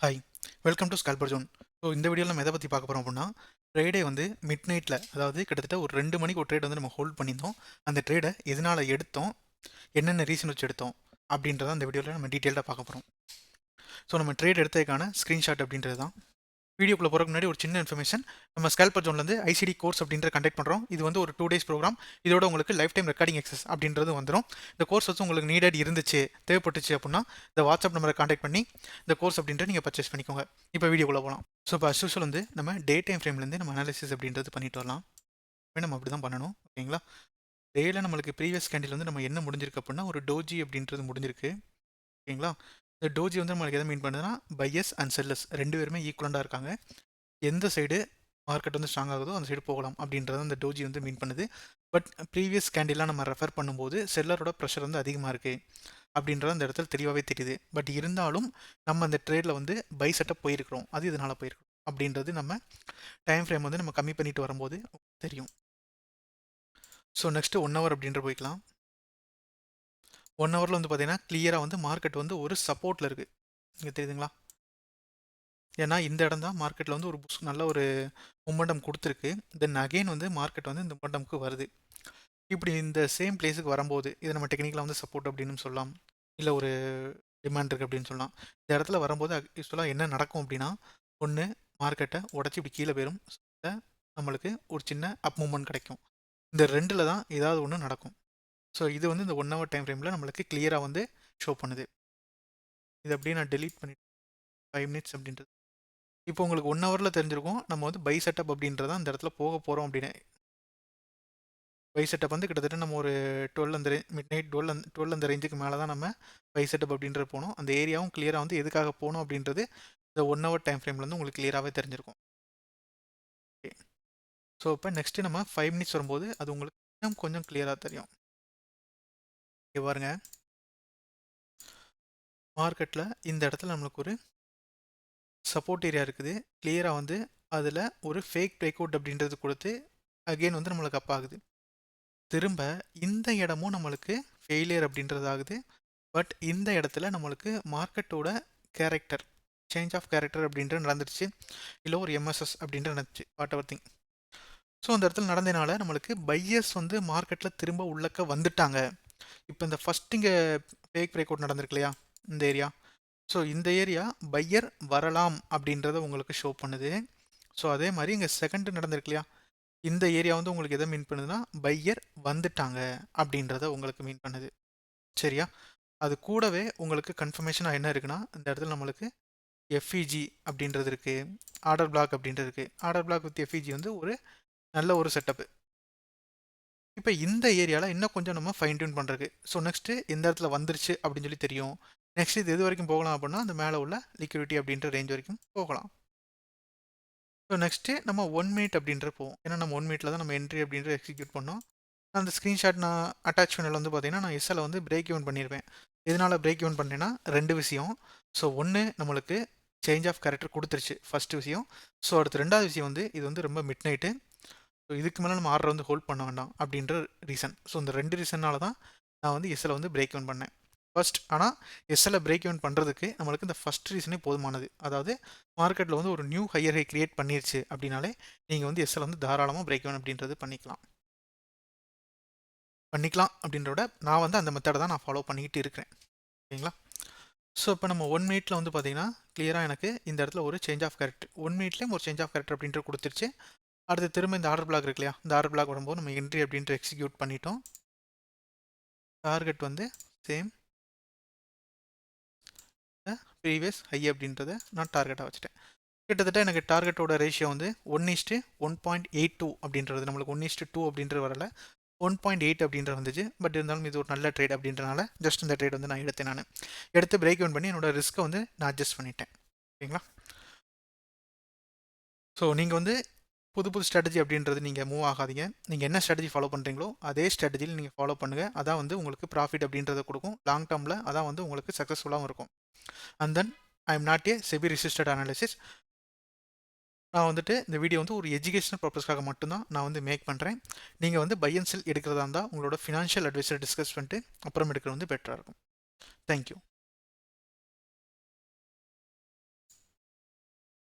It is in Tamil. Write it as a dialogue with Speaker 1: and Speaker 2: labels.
Speaker 1: Hi, welcome to scalper zone. So இந்த வீடியோவில் நம்ம எதை பற்றி பார்க்க போகிறோம் அப்படின்னா, ட்ரேடே வந்து மிட் நைட்டில், அதாவது கிட்டத்தட்ட ஒரு 2 மணிக்கு ஒரு ட்ரேட் வந்து நம்ம ஹோல்ட் பண்ணியிருந்தோம். அந்த ட்ரேடை எதனால் எடுத்தோம், என்னென்ன ரீசன் வச்சு எடுத்தோம் அப்படின்றத அந்த வீடியோவில் நம்ம டீட்டெயிலாக பார்க்க போகிறோம். ஸோ நம்ம ட்ரேட் எடுத்ததுக்கான ஸ்க்ரீன்ஷாட் அப்படின்றது தான். வீடியோக்குள்ள போகிறதுக்கு முன்னாடி ஒரு சின்ன இன்ஃபர்மேஷன். நம்ம ஸ்கால்பர் ஜோன்லேருந்து ஐசிடி கோர்ஸ் அப்படின்ற கண்டக்ட் பண்ணுறோம். இது வந்து ஒரு 2 days ப்ரோக்ராம். இதோட உங்களுக்கு லைஃப் டைம் ரெக்கார்டிங் எக்ஸஸ் அப்படின்றது வந்துடும். இந்த கோர்ஸ் வந்து உங்களுக்கு நீடட் இருந்துச்சு, தேவைப்பட்டுச்சு அப்படின்னா இந்த வாட்ஸ்அப் நம்பரை கான்டாக்ட் பண்ணி இந்த கோர்ஸ் அப்படின்ற நீங்கள் பர்ச்சேஸ் பண்ணிக்கோங்க. இப்போ வீடியோக்குள்ளே போகலாம். ஸோ இப்போ அஸ்யூஷுவல் வந்து நம்ம டே டைம் ஃப்ரேம்லேருந்து நம்ம அனாலிசிஸ் அப்படின்றது பண்ணிட்டு வரலாம். நம்ம அப்படி தான் பண்ணணும், ஓகேங்களா? டேயில் நம்மளுக்கு ப்ரீவியஸ் கேண்டில் வந்து நம்ம என்ன முடிஞ்சிருக்கு அப்படின்னா ஒரு டோஜி அப்படின்றது முடிஞ்சிருக்கு, ஓகேங்களா? இந்த டோஜி வந்து நம்மளுக்கு எதை மீன் பண்ணுதுன்னா பையர்ஸ் அண்ட் செல்லர்ஸ் 2 பேருமே ஈக்குவலண்டாக இருக்காங்க. எந்த சைடு மார்க்கெட் வந்து ஸ்ட்ராங் ஆகுதோ அந்த சைடு போகலாம் அப்படின்றத அந்த டோஜி வந்து மீன் பண்ணுது. பட் ப்ரீவியஸ் கேண்டில்லாம் நம்ம ரெஃபர் பண்ணும்போது செல்லரோட ப்ரெஷர் வந்து அதிகமாக இருக்குது அப்படின்றது அந்த இடத்துல தெளிவாகவே தெரியுது. பட் இருந்தாலும் நம்ம அந்த ட்ரேடில் வந்து பை செட்டப் போயிருக்கிறோம், அது இதனால் போயிருக்கிறோம் அப்படின்றது நம்ம டைம் ஃப்ரேம் வந்து நம்ம கம்மி பண்ணிட்டு வரும்போது தெரியும். ஸோ நெக்ஸ்ட்டு 1 hour அப்படின்ற போய்க்கலாம். 1 hourல வந்து பார்த்தீங்கன்னா கிளியராக வந்து மார்க்கெட் வந்து ஒரு சப்போர்ட்டில் இருக்குது, இங்கே தெரியுதுங்களா? ஏன்னா இந்த இடம் தான் மார்க்கெட்டில் வந்து ஒரு நல்ல ஒரு மொமெண்டம் கொடுத்துருக்கு. தென் அகெயின் வந்து மார்க்கெட் வந்து இந்த மொமெண்டம்க்கு வருது. இப்படி இந்த சேம் பிளேஸுக்கு வரும்போது இதை நம்ம டெக்னிக்கலாக வந்து சப்போர்ட் அப்படின்னு சொல்லலாம், இல்லை ஒரு டிமாண்ட் இருக்குது அப்படின்னு சொல்லலாம். இந்த இடத்துல வரும்போது யூஸ்வலாக என்ன நடக்கும் அப்படின்னா, ஒன்று மார்க்கெட்டை உடச்சி இப்படி கீழே போயிடும், நம்மளுக்கு ஒரு சின்ன அப் மூமெண்ட் கிடைக்கும். இந்த ரெண்டில் தான் ஏதாவது ஒன்று நடக்கும். ஸோ இது வந்து இந்த 1 hour டைம் ஃப்ரேமில் நம்மளுக்கு கிளியராக வந்து ஷோ பண்ணுது. இது அப்படியே நான் டெலீட் பண்ணிட்டு 5 minutes அப்படின்றது இப்போ உங்களுக்கு 1 hourல தெரிஞ்சிருக்கும். நம்ம வந்து பை செட்டப் அப்படின்றத அந்த இடத்துல போக போகிறோம் அப்படின்னு. பை செட்டப் வந்து கிட்டத்தட்ட நம்ம ஒரு 12 அந்த மிட் நைட் 12 அந்த ரேஞ்சுக்கு மேலே தான் நம்ம பை செட்டப் அப்படின்றது போனோம். அந்த ஏரியாவும் கிளியராக வந்து எதுக்காக போகணும் அப்படின்றது இந்த 1 hour டைம் ஃப்ரேமில் வந்து உங்களுக்கு கிளியராகவே தெரிஞ்சிருக்கும். ஓகே, ஸோ இப்போ நெக்ஸ்ட்டு நம்ம 5 minutes வரும்போது அது உங்களுக்கு இன்னும் கொஞ்சம் கிளியராக தெரியும். இங்கே பாருங்க, மார்க்கெட்டில் இந்த இடத்துல நம்மளுக்கு ஒரு சப்போர்ட் ஏரியா இருக்குது. கிளியராக வந்து அதில் ஒரு ஃபேக் பிரேக் அவுட் அப்படின்றது கொடுத்து அகெயின் வந்து நம்மளுக்கு அப் ஆகுது. திரும்ப இந்த இடமும் நம்மளுக்கு ஃபெயிலியர் அப்படின்றது ஆகுது. பட் இந்த இடத்துல நம்மளுக்கு மார்க்கெட்டோட கேரக்டர் சேஞ்ச் ஆஃப் கேரக்டர் அப்படின்றது நடந்துருச்சு, இல்லை ஒரு எம்எஸ்எஸ் அப்படின்றது நடந்துச்சு, வாட் எவர் திங். ஸோ அந்த இடத்துல நடந்ததுனால நம்மளுக்கு பையர்ஸ் வந்து மார்க்கெட்டில் திரும்ப உள்ளக்க வந்துட்டாங்க. இப்போ இந்த ஃபஸ்ட் இங்கே ஃபேக் பிரேக் அவுட் நடந்திருக்கு இல்லையா, இந்த ஏரியா. ஸோ இந்த ஏரியா பையர் வரலாம் அப்படின்றத உங்களுக்கு ஷோ பண்ணுது. ஸோ அதே மாதிரி இங்கே செகண்ட் நடந்திருக்கு இல்லையா, இந்த ஏரியா வந்து உங்களுக்கு எதை மீன் பண்ணுதுன்னா பையர் வந்துட்டாங்க அப்படின்றத உங்களுக்கு மீன் பண்ணுது. சரியா? அது கூடவே உங்களுக்கு கன்ஃபர்மேஷனாக என்ன இருக்குன்னா, இந்த இடத்துல நம்மளுக்கு எஃப்இஜி அப்படின்றது இருக்குது, ஆர்டர் பிளாக் அப்படின்றது இருக்குது. ஆர்டர் பிளாக் வித் எஃப்இஜி வந்து ஒரு நல்ல ஒரு செட்டப்பு. இப்போ இந்த ஏரியாவில் இன்னும் கொஞ்சம் நம்ம ஃபைன் டியூன் பண்ணுறது. ஸோ நெக்ஸ்ட்டு இந்த இடத்துல வந்துருச்சு அப்படின்னு சொல்லி தெரியும். நெக்ஸ்ட் இது எது வரைக்கும் போகலாம் அப்படின்னா அந்த மேலே உள்ள லிக்விடிட்டி அப்படின்ற ரேஞ்ச் வரைக்கும் போகலாம். ஸோ நெக்ஸ்ட்டு நம்ம 1 minute அப்படின்ற போவோம். ஏன்னா நம்ம 1 minute தான் நம்ம என்ட்ரி அப்படின்ற எக்ஸிக்யூட் பண்ணோம். அந்த ஸ்க்ரீன்ஷாட் நான் அட்டாச் பண்ணல வந்து பார்த்தீங்கன்னா, நான் எஸ்எல் வந்து பிரேக் ஈவன் பண்ணியிருப்பேன். எதனால் பிரேக் ஈவன் பண்ணேன்னா 2 விஷயம். ஸோ ஒன்று நம்மளுக்கு சேஞ்ச் ஆஃப் கேரக்டர் கொடுத்துருச்சு, ஃபஸ்ட்டு விஷயம். ஸோ அடுத்து 2வது விஷயம் வந்து இது வந்து ரொம்ப மிட் நைட்டு. ஸோ இதுக்கு மேலே நம்ம ஆர்டர் வந்து ஹோல்ட் பண்ண வேண்டாம் அப்படின்ற ரீசன். ஸோ இந்த 2 ரீசன்னால தான் நான் வந்து எஸ்எல் வந்து பிரேக் ஈவன் பண்ணேன் ஃபர்ஸ்ட். ஆனால் எஸ்எல்லை பிரேக் ஈவன் பண்ணுறதுக்கு நம்மளுக்கு இந்த ஃபஸ்ட் ரீசனே போதுமானது. அதாவது மார்க்கெட்டில் வந்து ஒரு நியூ ஹையர் ஹை கிரியேட் பண்ணிருச்சு அப்படின்னாலே நீங்கள் வந்து எஸ்எல் வந்து தாராளமாக பிரேக் ஈவன் அப்படின்றது பண்ணிக்கலாம் அப்படின்றத நான் வந்து அந்த மெத்தடை தான் நான் ஃபாலோ பண்ணிக்கிட்டு இருக்கிறேன், ஓகேங்களா? ஸோ இப்போ நம்ம 1 minute வந்து பார்த்தீங்கன்னா கிளியராக எனக்கு இந்த இடத்துல ஒரு சேஞ்ச் ஆஃப் கேரக்டர் 1 minute ஒரு சேஞ்ச் ஆஃப் கேரக்டர் அப்படின்ட்டு கொடுத்துருச்சு. அடுத்து திரும்ப இந்த ஆர்டர் பிளாக் இருக்கு இல்லையா, இந்த ஆர்டர் பிளாக் வரும்போது நம்ம என்ட்ரி அப்படின்ட்டு எக்ஸிக்யூட் பண்ணிட்டோம். டார்கெட் வந்து சேம் ப்ரீவியஸ் ஹை அப்படின்றத நான் டார்கெட்டாக வச்சுட்டேன். கிட்டத்தட்ட எனக்கு டார்கெட்டோட ரேஷியோ வந்து 1:1.82 அப்படின்றது, நம்மளுக்கு 1:2 அப்படின்றது வரல, 1.8 அப்படின்ற வந்துச்சு. பட் இருந்தாலும் இது ஒரு நல்ல ட்ரேட் அப்படின்றனால ஜஸ்ட் இந்த ட்ரேட் வந்து நான் எடுத்தேன். நான் எடுத்து பிரேக் இவன் பண்ணி என்னோட ரிஸ்க்கை வந்து நான் அட்ஜஸ்ட் பண்ணிட்டேன், ஓகேங்களா? ஸோ நீங்கள் வந்து புது புது ஸ்ட்ராட்டஜி அப்படின்றது நீங்கள் மூவ் ஆகாதீங்க. நீங்கள் என்ன ஸ்ட்ராட்டஜி ஃபாலோ பண்ணுறீங்களோ அதே ஸ்ட்ராட்டஜியில் நீங்கள் ஃபாலோ பண்ணுங்கள். அதான் வந்து உங்களுக்கு ப்ராஃபிட் அப்படின்றத கொடுக்கும் லாங் டேர்மில். அதான் வந்து உங்களுக்கு சக்ஸஸ்ஃபுல்லாகவும் இருக்கும். And then I am not a SEBI registered analysis. நான் வந்துட்டு இந்த வீடியோ வந்து ஒரு எஜுகேஷனல் பர்பஸ்க்காக மட்டும்தான் நான் வந்து மேக் பண்ணுறேன். நீங்கள் வந்து பை அண்ட் செல் எடுக்கிறதா இருந்தால் உங்களோட ஃபினான்ஷியல் அட்வைசர் டிஸ்கஸ் பண்ணிட்டு அப்புறம் எடுக்கிறது வந்து பெட்டராக இருக்கும். தேங்க்யூ.